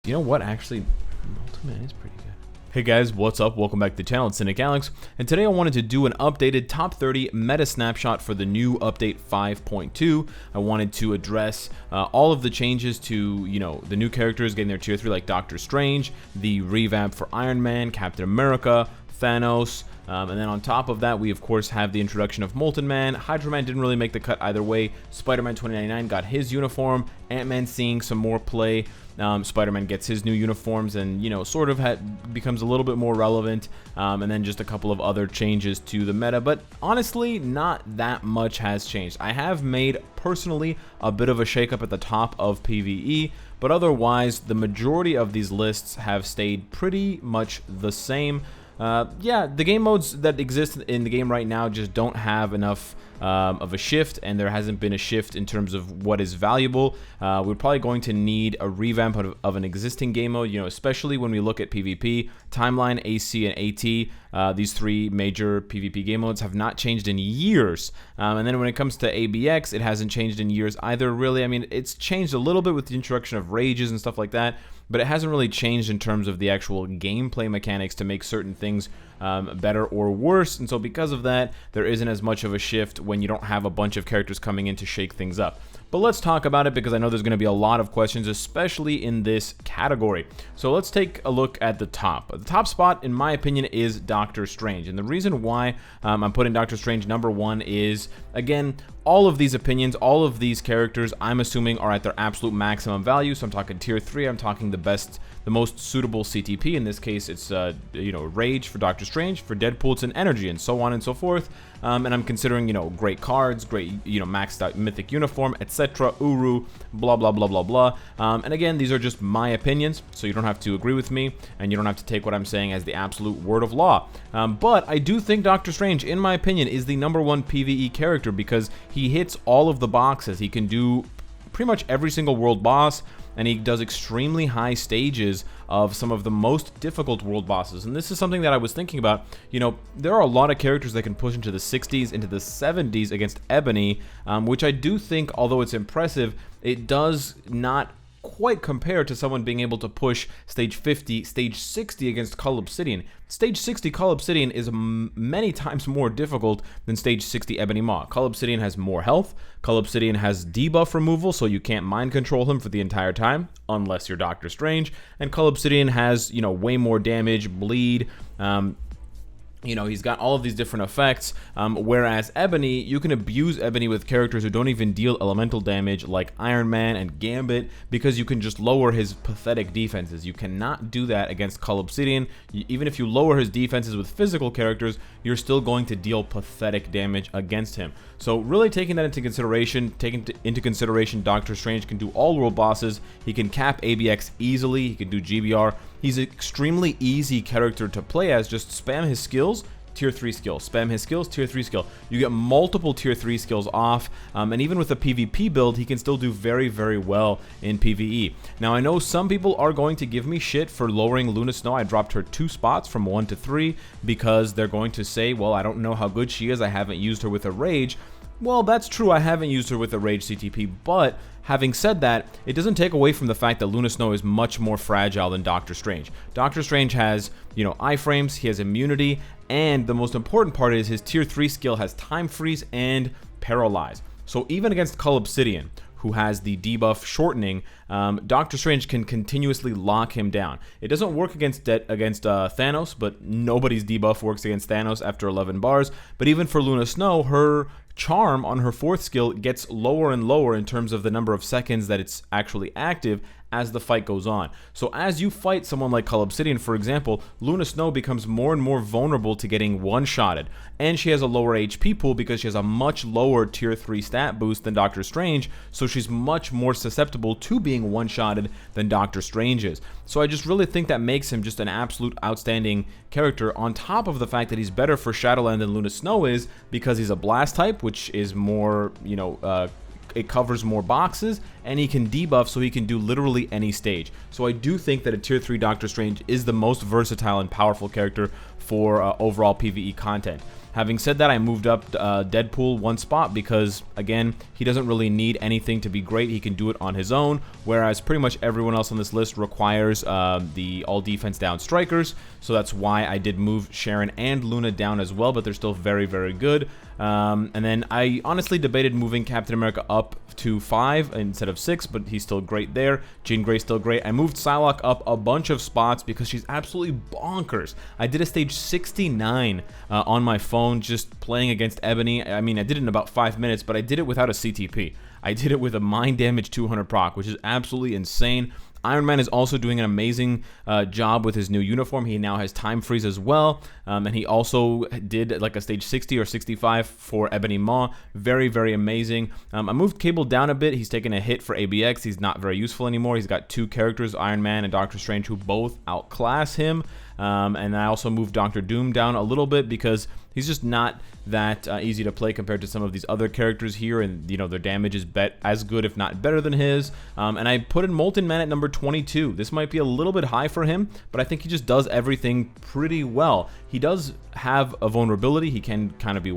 You know what? Actually, Molten Man is pretty good. Hey guys, what's up? Welcome back to the channel. It's Cynicalex, and today I wanted to do an updated top 30 meta snapshot for the new update 5.2. I wanted to address all of the changes to, the new characters getting their tier 3 like Doctor Strange, the revamp for Iron Man, Captain America, Thanos, and then on top of that, we of course have the introduction of Molten Man. Hydro Man didn't really make the cut either way. Spider-Man 2099 got his uniform. Ant-Man seeing some more play. Spider-Man gets his new uniforms and, sort of becomes a little bit more relevant. And then just a couple of other changes to the meta. But honestly, not that much has changed. I have made, personally, a bit of a shakeup at the top of PVE. But otherwise, the majority of these lists have stayed pretty much the same. Yeah, the game modes that exist in the game right now just don't have enough of a shift, and there hasn't been a shift in terms of what is valuable. We're probably going to need a revamp of an existing game mode, especially when we look at PvP. Timeline, AC, and AT, these three major PvP game modes have not changed in years. And then when it comes to ABX, it hasn't changed in years either, really. I mean, it's changed a little bit with the introduction of rages and stuff like that, but it hasn't really changed in terms of the actual gameplay mechanics to make certain things better or worse. And so because of that, there isn't as much of a shift when you don't have a bunch of characters coming in to shake things up. But let's talk about it, because I know there's going to be a lot of questions, especially in this category. So let's take a look at the top. The top spot, in my opinion, is Doctor Strange. And the reason why I'm putting Doctor Strange number one is, again, all of these opinions, all of these characters, I'm assuming are at their absolute maximum value. So I'm talking tier 3, I'm talking the most suitable CTP. In this case, it's, Rage for Doctor Strange. For Deadpool, it's an Energy, and so on and so forth. And I'm considering, great cards, great, maxed out mythic uniform, etc. Uru, blah, blah, blah, blah, blah. And again, these are just my opinions, so you don't have to agree with me, and you don't have to take what I'm saying as the absolute word of law. But I do think Doctor Strange, in my opinion, is the number one PvE character, because he hits all of the boxes. He can do pretty much every single world boss, and he does extremely high stages of some of the most difficult world bosses. And this is something that I was thinking about. There are a lot of characters that can push into the 60s, into the 70s against Ebony, which I do think, although it's impressive, it does not quite compare to someone being able to push stage 50, stage 60 against Cull Obsidian. Stage 60 Cull Obsidian is many times more difficult than stage 60 Ebony Maw. Cull Obsidian has more health. Cull Obsidian has debuff removal, so you can't mind control him for the entire time, unless you're Doctor Strange. And Cull Obsidian has, way more damage, bleed, he's got all of these different effects, whereas Ebony, you can abuse Ebony with characters who don't even deal elemental damage like Iron Man and Gambit, because you can just lower his pathetic defenses. You cannot do that against Cull Obsidian. Even if you lower his defenses with physical characters, you're still going to deal pathetic damage against him. So really taking that into consideration, Doctor Strange can do all world bosses. He can cap ABX easily. He can do GBR. He's an extremely easy character to play as. Just spam his skills, tier 3 skill. Spam his skills, tier 3 skill. You get multiple tier 3 skills off, and even with a PvP build, he can still do very, very well in PvE. Now, I know some people are going to give me shit for lowering Luna Snow. I dropped her 2 spots from 1 to 3 because they're going to say, well, I don't know how good she is. I haven't used her with a Rage. Well, that's true, I haven't used her with a Rage CTP, but having said that, it doesn't take away from the fact that Luna Snow is much more fragile than Doctor Strange. Doctor Strange has, iframes, he has immunity, and the most important part is his tier 3 skill has time freeze and paralyze. So even against Cull Obsidian, who has the debuff shortening, Doctor Strange can continuously lock him down. It doesn't work against Thanos, but nobody's debuff works against Thanos after 11 bars. But even for Luna Snow, her charm on her 4th skill gets lower and lower in terms of the number of seconds that it's actually active as the fight goes on. So as you fight someone like Cull Obsidian, for example, Luna Snow becomes more and more vulnerable to getting one-shotted. And she has a lower HP pool because she has a much lower tier 3 stat boost than Doctor Strange, so she's much more susceptible to being one-shotted than Doctor Strange is. So I just really think that makes him just an absolute outstanding character, on top of the fact that he's better for Shadowland than Luna Snow is, because he's a blast type, which is more, it covers more boxes, and he can debuff, so he can do literally any stage. So I do think that a tier 3 Doctor Strange is the most versatile and powerful character for overall PvE content. Having said that, I moved up Deadpool one spot because, again, he doesn't really need anything to be great. He can do it on his own, whereas pretty much everyone else on this list requires the all defense down strikers. So that's why I did move Sharon and Luna down as well, but they're still very, very good. And then I honestly debated moving Captain America up to 5 instead of 6, but he's still great there. Jean Grey's still great. I moved Psylocke up a bunch of spots because she's absolutely bonkers. I did a stage 69 on my phone just playing against Ebony. I mean, I did it in about 5 minutes, but I did it without a CTP. I did it with a mind damage 200 proc, which is absolutely insane. Iron Man is also doing an amazing job with his new uniform. He now has time freeze as well, and he also did like a stage 60 or 65 for Ebony Maw. Very, very amazing. I moved Cable down a bit. He's taken a hit for ABX. He's not very useful anymore. He's got 2 characters, Iron Man and Doctor Strange, who both outclass him. And I also moved Doctor Doom down a little bit because he's just not that easy to play compared to some of these other characters here, and you know their damage is as good if not better than his. And I put in Molten Man at number 22. This might be a little bit high for him, but I think he just does everything pretty well. He does have a vulnerability. He can kind of be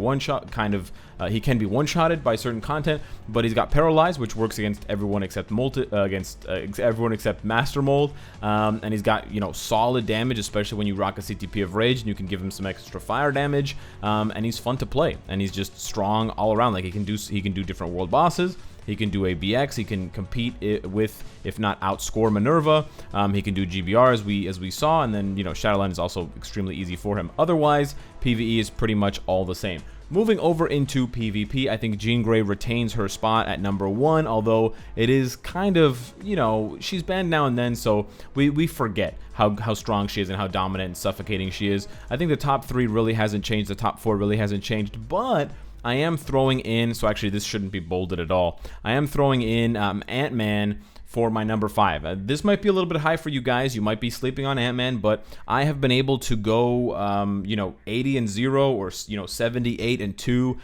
he can be one-shotted by certain content, but he's got Paralyzed, which works against everyone except everyone except Master Mold, and he's got, you know, solid damage, especially when you rock a CTP of Rage, and you can give him some extra fire damage, and he's fun to play, and he's just strong all around. Like he can do different world bosses. He can do ABX. He can compete with, if not outscore, Minerva. He can do GBR as we saw, and then, you know, Shadowland is also extremely easy for him. Otherwise, PvE is pretty much all the same. Moving over into PvP, I think Jean Grey retains her spot at number 1, although it is kind of, you know, she's banned now and then, so we forget how strong she is and how dominant and suffocating she is. I think the top 3 really hasn't changed, the top 4 really hasn't changed, but I am throwing in, so actually this shouldn't be bolded at all, I am throwing in Ant-Man for my number 5. This might be a little bit high for you guys. You might be sleeping on Ant-Man, but I have been able to go, you know, 80-0 or, you know, 78-2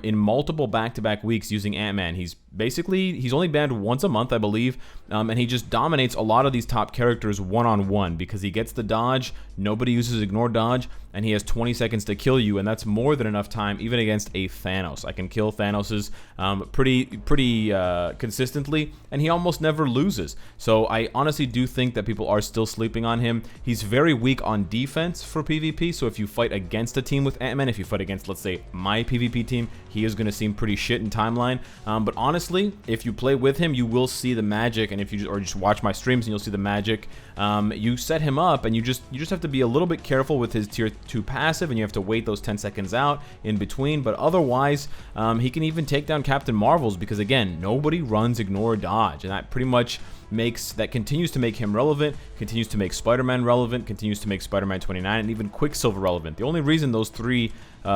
in multiple back-to-back weeks using Ant-Man. He's only banned once a month, I believe, and he just dominates a lot of these top characters one-on-one because he gets the dodge, nobody uses ignore dodge, and he has 20 seconds to kill you, and that's more than enough time even against a Thanos. I can kill Thanos's pretty consistently, and he almost never loses. So I honestly do think that people are still sleeping on him. He's very weak on defense for PvP, so if you fight against a team with Ant-Man, if you fight against, let's say, my PvP team, he is going to seem pretty shit in timeline, but honestly, if you play with him, you will see the magic, and if you just watch my streams and you'll see the magic. You set him up, and you just have to be a little bit careful with his tier 2 passive, and you have to wait those 10 seconds out in between, but otherwise, he can even take down Captain Marvels because, again, nobody runs ignore dodge, and that pretty much continues to make him relevant, continues to make Spider-Man relevant, continues to make Spider-Man 29, and even Quicksilver relevant. The only reason those 3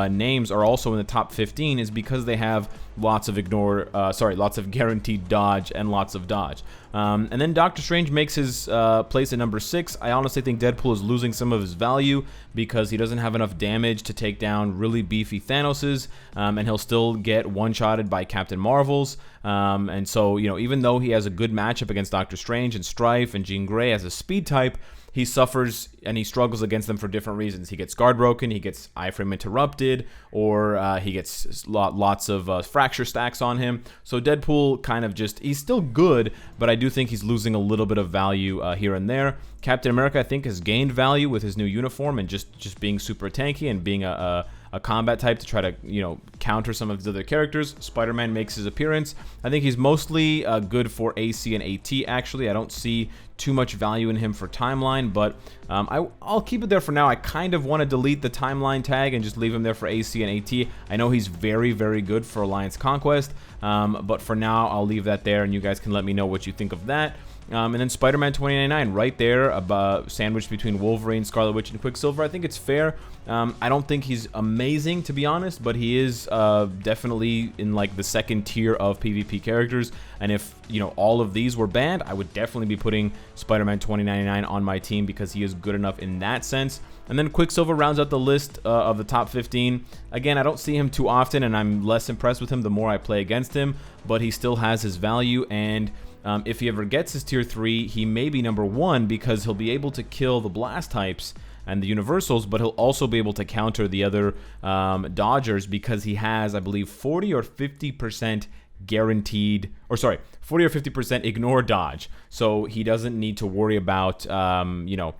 names are also in the top 15 is because they have lots of lots of guaranteed dodge and lots of dodge. And then Doctor Strange makes his place at number 6. I honestly think Deadpool is losing some of his value because he doesn't have enough damage to take down really beefy Thanoses, and he'll still get one-shotted by Captain Marvels. And so, you know, even though he has a good matchup against Doctor Strange and Strife and Jean Grey as a speed type, he suffers and he struggles against them for different reasons. He gets guard broken, he gets iframe interrupted, or he gets lots of fracture stacks on him. So Deadpool kind of he's still good, but I do think he's losing a little bit of value here and there. Captain America, I think, has gained value with his new uniform and just being super tanky and being a combat type to try to, you know, counter some of his other characters. Spider-Man makes his appearance. I think he's mostly good for AC and AT, actually. I don't see too much value in him for timeline, but I'll keep it there for now. I kind of want to delete the timeline tag and just leave him there for AC and AT. I know he's very, very good for Alliance Conquest, but for now, I'll leave that there, and you guys can let me know what you think of that. And then Spider-Man 2099 right there, sandwiched between Wolverine, Scarlet Witch, and Quicksilver. I think it's fair. I don't think he's amazing, to be honest, but he is definitely in like the second tier of PvP characters. And if, you know, all of these were banned, I would definitely be putting Spider-Man 2099 on my team because he is good enough in that sense. And then Quicksilver rounds out the list of the top 15. Again, I don't see him too often, and I'm less impressed with him the more I play against him, but he still has his value, and if he ever gets his tier 3, he may be number 1 because he'll be able to kill the blast types and the universals, but he'll also be able to counter the other dodgers because he has, I believe, 40 or 50% guaranteed, or sorry, 40 or 50% ignore dodge. So he doesn't need to worry about, you know,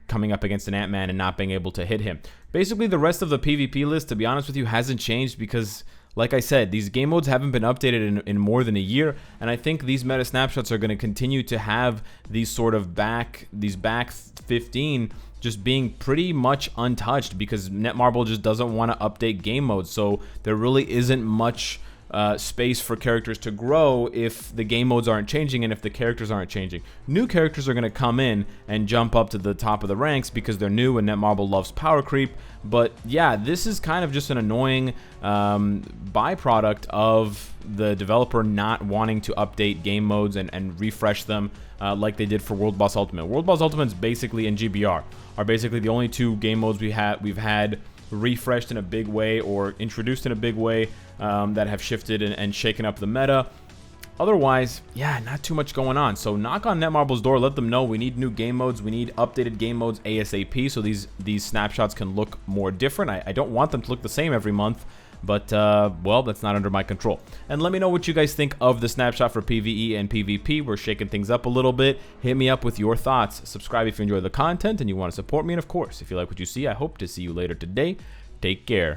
coming up against an Ant-Man and not being able to hit him. Basically, the rest of the PvP list, to be honest with you, hasn't changed because, like I said, these game modes haven't been updated in more than a year, and I think these meta snapshots are going to continue to have these sort of back 15 just being pretty much untouched because Netmarble just doesn't want to update game modes, so there really isn't much space for characters to grow if the game modes aren't changing and if the characters aren't changing. New characters are going to come in and jump up to the top of the ranks because they're new and Netmarble loves power creep. But yeah, this is kind of just an annoying byproduct of the developer not wanting to update game modes and refresh them like they did for World Boss Ultimate. World Boss Ultimate's basically, and GBR are basically the only two game modes we've had refreshed in a big way or introduced in a big way that have shifted and shaken up the meta. Otherwise, yeah, not too much going on. So knock on Netmarble's door, let them know we need new game modes, we need updated game modes ASAP so these snapshots can look more different. I don't want them to look the same every month, but well, that's not under my control. And let me know what you guys think of the snapshot for PvE and PvP. We're shaking things up a little bit. Hit me up with your thoughts. Subscribe if you enjoy the content and you want to support me. And of course, if you like what you see, I hope to see you later today. Take care.